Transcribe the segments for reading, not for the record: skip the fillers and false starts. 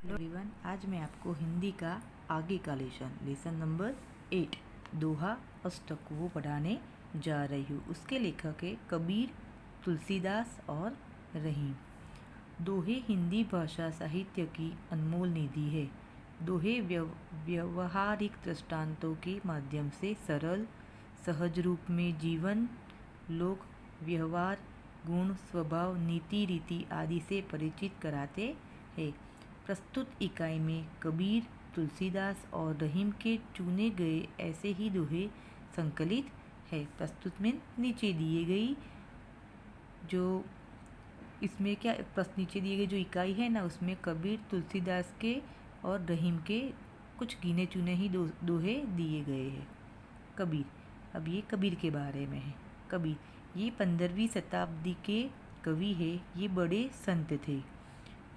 Everyone, आज मैं आपको हिंदी का आगे का लेसन नंबर 8 दोहा अष्टक वो पढ़ाने जा रही हूँ। उसके लेखक है कबीर, तुलसीदास और रहीम। दोहे हिंदी भाषा साहित्य की अनमोल निधि है। दोहे व्यवहारिक दृष्टांतों के माध्यम से सरल सहज रूप में जीवन, लोक व्यवहार, गुण, स्वभाव, नीति, रीति आदि से परिचित कराते हैं। प्रस्तुत इकाई में कबीर, तुलसीदास और रहीम के चुने गए ऐसे ही दोहे संकलित है। प्रस्तुत में नीचे दिए गई जो इसमें क्या नीचे दिए गए जो इकाई है ना, उसमें कबीर, तुलसीदास के और रहीम के कुछ गिने चुने ही दोहे दिए गए हैं। कबीर, अब ये कबीर के बारे में है। कबीर ये 15वीं शताब्दी के कवि है। ये बड़े संत थे।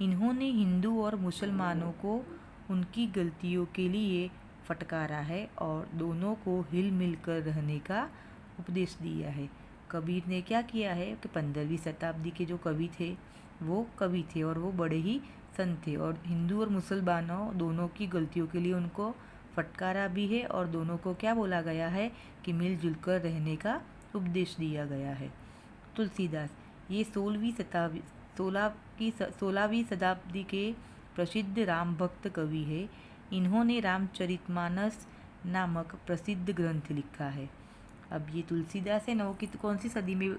इन्होंने हिंदू और मुसलमानों को उनकी गलतियों के लिए फटकारा है और दोनों को हिल मिल कर रहने का उपदेश दिया है। कबीर ने क्या किया है कि 15वीं शताब्दी के जो कवि थे वो कवि थे और वो बड़े ही संत थे और हिंदू और मुसलमानों दोनों की गलतियों के लिए उनको फटकारा भी है और दोनों को क्या बोला गया है कि मिलजुल कर रहने का उपदेश दिया गया है। तुलसीदास ये 16वीं शताब्दी के प्रसिद्ध राम भक्त कवि है। इन्होंने रामचरितमानस नामक प्रसिद्ध ग्रंथ लिखा है। अब ये तुलसीदास है ना, वो कौन सी सदी में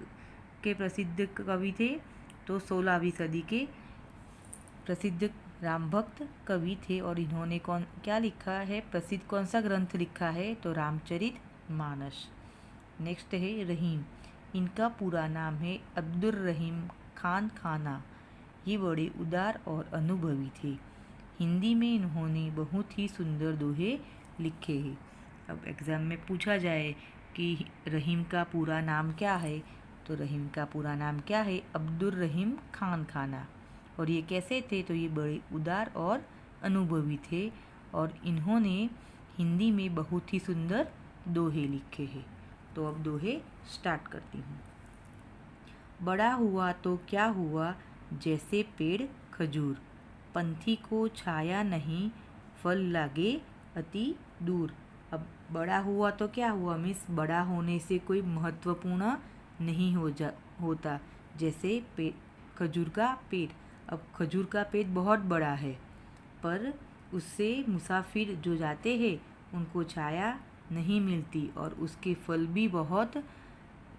के प्रसिद्ध कवि थे? तो 16वीं सदी के प्रसिद्ध राम भक्त कवि थे और इन्होंने क्या लिखा है? प्रसिद्ध कौन सा ग्रंथ लिखा है? तो रामचरितमानस। नेक्स्ट है रहीम। इनका पूरा नाम है अब्दुर रहीम खान खाना। ये बड़े उदार और अनुभवी थे। हिंदी में इन्होंने बहुत ही सुंदर दोहे लिखे हैं। अब एग्ज़ाम में पूछा जाए कि रहीम का पूरा नाम क्या है, तो रहीम का पूरा नाम क्या है? अब्दुर रहीम खान खाना। और ये कैसे थे? तो ये बड़े उदार और अनुभवी थे और इन्होंने हिंदी में बहुत ही सुंदर दोहे लिखे हैं। तो अब दोहे स्टार्ट करती हूँ। बड़ा हुआ तो क्या हुआ, जैसे पेड़ खजूर, पंथी को छाया नहीं, फल लागे अति दूर। अब बड़ा हुआ तो क्या हुआ? मीन्स बड़ा होने से कोई महत्वपूर्ण नहीं होता। जैसे खजूर का पेड़। अब खजूर का पेड़ बहुत बड़ा है, पर उससे मुसाफिर जो जाते हैं उनको छाया नहीं मिलती और उसके फल भी बहुत,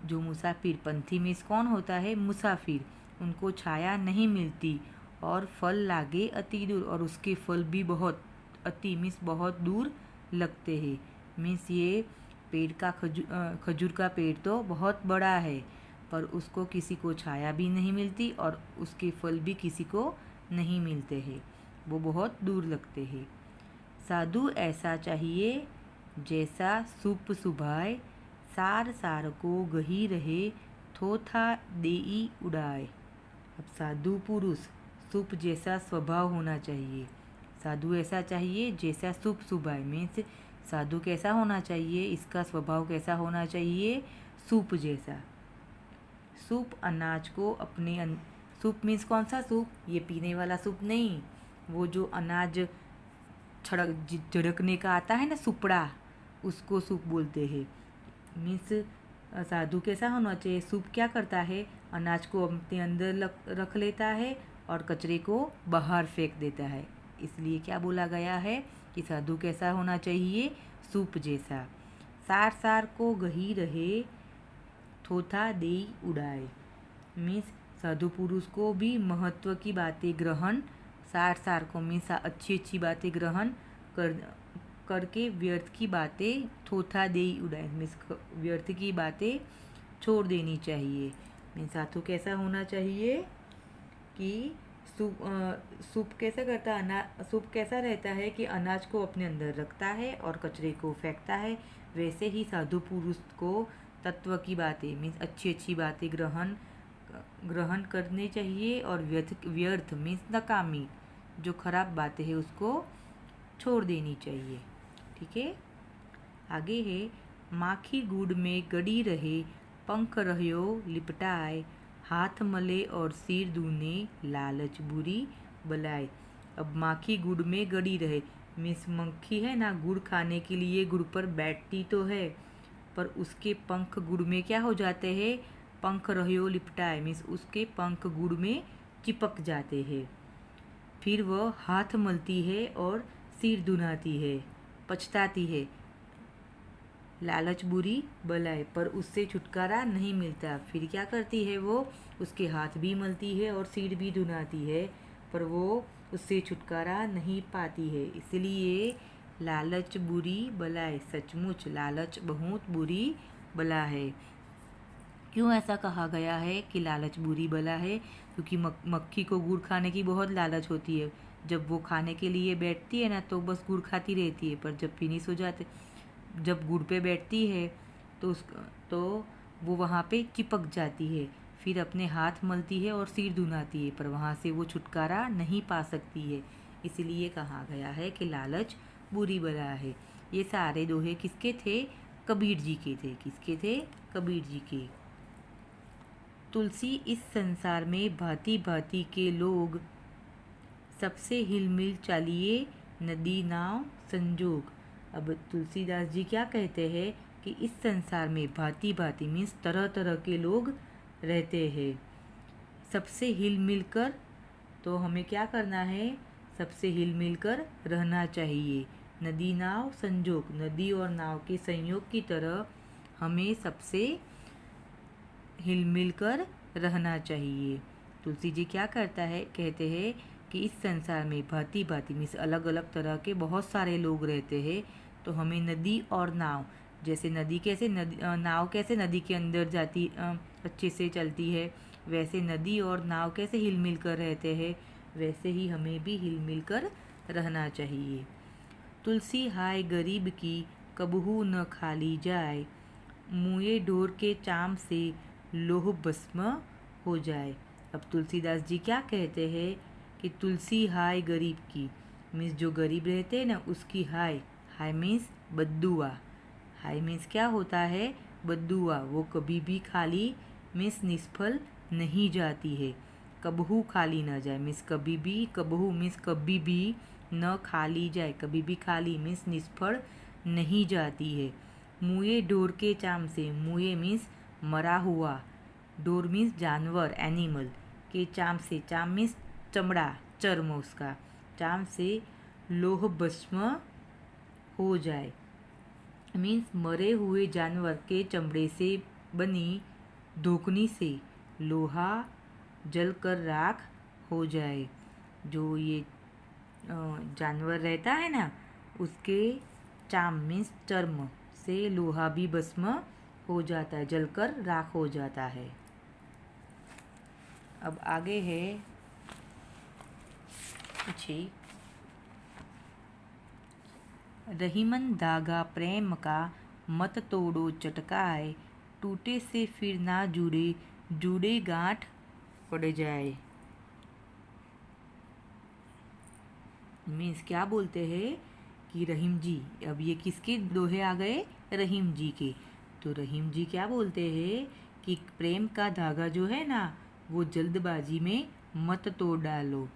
जो मुसाफिर पंथी में कौन होता है? मुसाफिर, उनको छाया नहीं मिलती और फल लागे अति दूर, और उसके फल भी बहुत, अति मीन्स बहुत दूर लगते हैं। मीन्स ये पेड़ का खजूर का पेड़ तो बहुत बड़ा है, पर उसको किसी को छाया भी नहीं मिलती और उसके फल भी किसी को नहीं मिलते हैं, वो बहुत दूर लगते हैं। साधु ऐसा चाहिए जैसा सुप सुभाए, सार सार को गही रहे, थोथा देई उड़ाए। अब साधु पुरुष, सुप जैसा स्वभाव होना चाहिए। साधु ऐसा चाहिए जैसा सुप सुभाए, मीन्स साधु कैसा होना चाहिए? इसका स्वभाव कैसा होना चाहिए? सूप जैसा। सूप अनाज को अपने सूप मीन्स कौन सा सूप? ये पीने वाला सूप नहीं, वो जो अनाज झड़कने का आता है ना, सुपड़ा, उसको सूप बोलते हैं। मीन्स साधु कैसा होना चाहिए? सूप क्या करता है? अनाज को अपने अंदर रख लेता है और कचरे को बाहर फेंक देता है। इसलिए क्या बोला गया है कि साधु कैसा होना चाहिए? सूप जैसा। सार सार को गही रहे, थोथा देई उड़ाए। मीन्स साधु पुरुष को भी महत्व की बातें ग्रहण, सार सार को मीन्स अच्छी अच्छी बातें ग्रहण करके व्यर्थ की बातें थोथा देई उड़ाए, मीन्स व्यर्थ की बातें छोड़ देनी चाहिए। मीन्स साधु कैसा होना चाहिए कि सूप कैसा करता है? सूप कैसा रहता है कि अनाज को अपने अंदर रखता है और कचरे को फेंकता है। वैसे ही साधु पुरुष को तत्व की बातें मीन्स अच्छी अच्छी बातें ग्रहण करनी चाहिए और व्यर्थ मीन्स नकामी, जो खराब बातें हैं उसको छोड़ देनी चाहिए। ठीक है। आगे है, माखी गुड़ में गड़ी रहे, पंख रह्यो लिपटाए, हाथ मले और सिर दूने, लालच बुरी बलाए। अब माखी गुड़ में गड़ी रहे, मीन्स मक्खी है ना गुड़ खाने के लिए गुड़ पर बैठती तो है, पर उसके पंख गुड़ में क्या हो जाते हैं, पंख रहियो लिपटाए, मीन्स उसके पंख गुड़ में चिपक जाते हैं। फिर वह हाथ मलती है और सिर धुनाती है, पछताती है। लालच बुरी बलाए, पर उससे छुटकारा नहीं मिलता। फिर क्या करती है वो, उसके हाथ भी मलती है और सिर भी धुनाती है, पर वो उससे छुटकारा नहीं पाती है। इसलिए लालच बुरी बलाए, सचमुच लालच बहुत बुरी बला है। क्यों ऐसा कहा गया है कि लालच बुरी बला है? क्योंकि मक्खी को गुड़ खाने की बहुत लालच होती है। जब वो खाने के लिए बैठती है ना तो बस गुड़ खाती रहती है, पर जब फिनिश हो जाते, जब गुड़ पे बैठती है तो वो वहाँ पे चिपक जाती है। फिर अपने हाथ मलती है और सिर धुनाती है, पर वहाँ से वो छुटकारा नहीं पा सकती है। इसलिए कहा गया है कि लालच बुरी बला है। ये सारे दोहे किसके थे? कबीर जी के थे। किसके थे? कबीर जी के। तुलसी इस संसार में भांति भांति के लोग, सबसे हिलमिल चालिए नदी नाव संजोग। अब तुलसीदास जी क्या कहते हैं कि इस संसार में भांति भांति मीन्स तरह तरह के लोग रहते हैं, सबसे हिल मिल कर। तो हमें क्या करना है? सबसे हिल मिल कर रहना चाहिए। नदी नाव संजोग, नदी और नाव के संयोग की तरह हमें सबसे हिल मिल कर रहना चाहिए। तुलसी जी क्या करता है, कहते हैं कि इस संसार में भांति भांति मीन्स अलग अलग तरह के बहुत सारे लोग रहते हैं, तो हमें नदी और नाव, जैसे नदी कैसे नाव कैसे नदी के अंदर जाती अच्छे से चलती है, वैसे नदी और नाव कैसे हिल मिल कर रहते हैं, वैसे ही हमें भी हिल मिल कर रहना चाहिए। तुलसी हाय गरीब की कबहू न खाली जाए, मुए ढोर के चाम से लोह भस्म हो जाए। अब तुलसीदास जी क्या कहते हैं कि तुलसी हाय गरीब की, मीन्स जो गरीब रहते हैं ना उसकी हाय, हाय मीन्स बद्दुआ, हाय मीन्स क्या होता है? बद्दुआ। वो कभी भी खाली मीन्स निष्फल नहीं जाती है। कबहू खाली न जाए मीन्स कभी भी, कबहू मीन्स कभी भी, न खाली जाए कभी भी खाली मीन्स निष्फल नहीं जाती है। मुए ढोर के चाम से, मुए मीन्स मरा हुआ, ढोर मीन्स जानवर एनिमल, के चाम से, चाम मीन्स चमड़ा चर्म उसका, चाम से लोह भस्म हो जाए मीन्स मरे हुए जानवर के चमड़े से बनी धोकनी से लोहा जलकर राख हो जाए। जो ये जानवर रहता है ना उसके चाम मीन्स चर्म से लोहा भी भस्म हो जाता है, जलकर राख हो जाता है। अब आगे है पीछे, रहीमन धागा प्रेम का मत तोड़ो चटकाए, टूटे से फिर ना जुड़े, जुड़े गांठ पड़ जाए। मीन्स क्या बोलते हैं कि रहीम जी, अब ये किसके दोहे आ गए? रहीम जी के। तो रहीम जी क्या बोलते हैं कि प्रेम का धागा जो है ना वो जल्दबाजी में मत तोड़ डालो,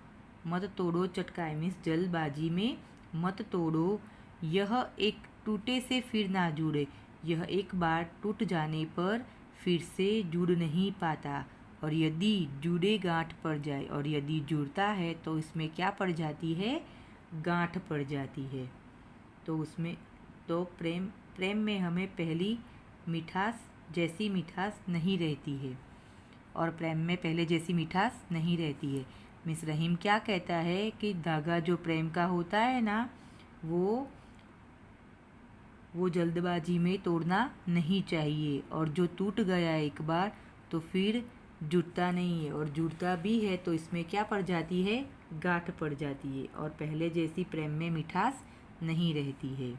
मत तोड़ो चटकाए मीन्स जल्दबाजी में मत तोड़ो। यह एक टूटे से फिर ना जुड़े, यह एक बार टूट जाने पर फिर से जुड़ नहीं पाता, और यदि जुड़े गांठ पड़ जाए, और यदि जुड़ता है तो इसमें क्या पड़ जाती है? गांठ पड़ जाती है। तो उसमें तो प्रेम में हमें पहली मिठास जैसी मिठास नहीं रहती है, और प्रेम में पहले जैसी मिठास नहीं रहती है। मिस रहीम क्या कहता है कि धागा जो प्रेम का होता है ना वो जल्दबाजी में तोड़ना नहीं चाहिए, और जो टूट गया एक बार तो फिर जुड़ता नहीं है, और जुड़ता भी है तो इसमें क्या पड़ जाती है? गांठ पड़ जाती है, और पहले जैसी प्रेम में मिठास नहीं रहती है।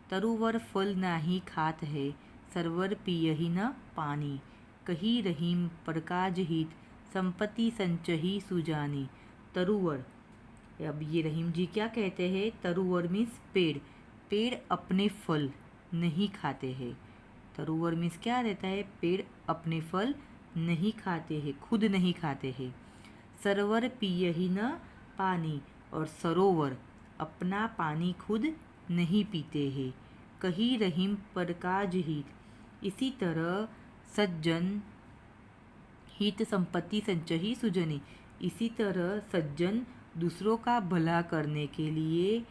तरुवर फल नाही खात है, सरवर पियहि न पानी, कही रहीम प्रकाज हित, संपत्ति संचही सुजानी। तरुवर, अब ये रहीम जी क्या कहते हैं? तरुवर मीन्स पेड़, पेड़ अपने फल नहीं खाते हैं। तरुवर मीन्स क्या रहता है? पेड़ अपने फल नहीं खाते हैं, खुद नहीं खाते हैं। सरवर पियहि न पानी, और सरोवर अपना पानी खुद नहीं पीते हैं। कही रहीम पर काज हित, इसी तरह सज्जन हित संपत्ति संचही सुजनी। इसी तरह सज्जन दूसरों का भला करने के लिए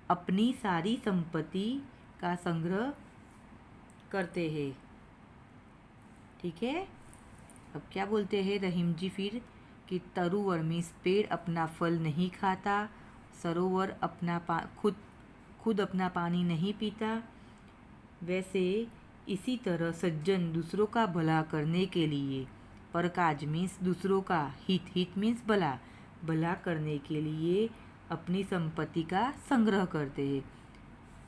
अपनी सारी संपत्ति का संग्रह करते हैं। ठीक है, अब क्या बोलते हैं रहीम जी फिर कि तरुवर मीन्स पेड़ अपना फल नहीं खाता, सरोवर अपना खुद अपना पानी नहीं पीता, वैसे इसी तरह सज्जन दूसरों का भला करने के लिए, परकाज मीन्स दूसरों का, हित मीन्स भला करने के लिए अपनी संपत्ति का संग्रह करते हैं।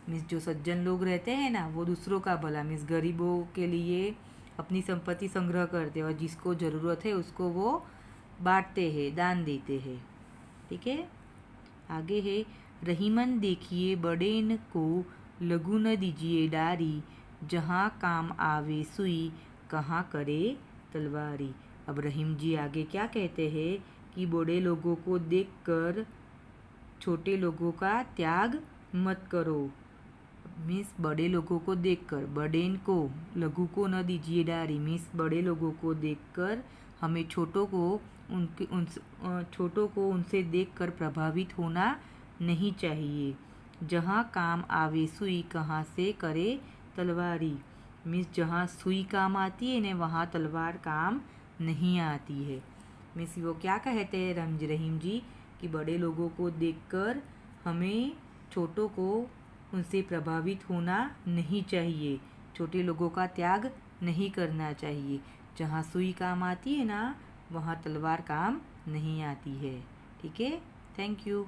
मीन्स जो सज्जन लोग रहते हैं ना, वो दूसरों का भला मीन्स गरीबों के लिए अपनी संपत्ति संग्रह करते हैं और जिसको ज़रूरत है उसको वो बांटते हैं, दान देते हैं। ठीक है, आगे है रहीमन देखिए बड़ेन को लघु न दीजिए डारी, जहाँ काम आवे सुई कहाँ करे तलवारी। अब रहीम जी आगे क्या कहते हैं कि बड़े लोगों को देखकर छोटे लोगों का त्याग मत करो। मीन्स बड़े लोगों को देखकर, बड़ेन को लघु को न दीजिए डारी मीन्स बड़े लोगों को देखकर हमें छोटों को उनसे देखकर प्रभावित होना नहीं चाहिए। जहाँ काम आवे सुई कहाँ से करे तलवारी मीन्स जहाँ सुई काम आती है ना वहाँ तलवार काम नहीं आती है। मीन्स वो क्या कहते हैं रहीम जी कि बड़े लोगों को देखकर हमें छोटों को उनसे प्रभावित होना नहीं चाहिए, छोटे लोगों का त्याग नहीं करना चाहिए। जहाँ सुई काम आती है ना वहाँ तलवार काम नहीं आती है। ठीक है, थैंक यू।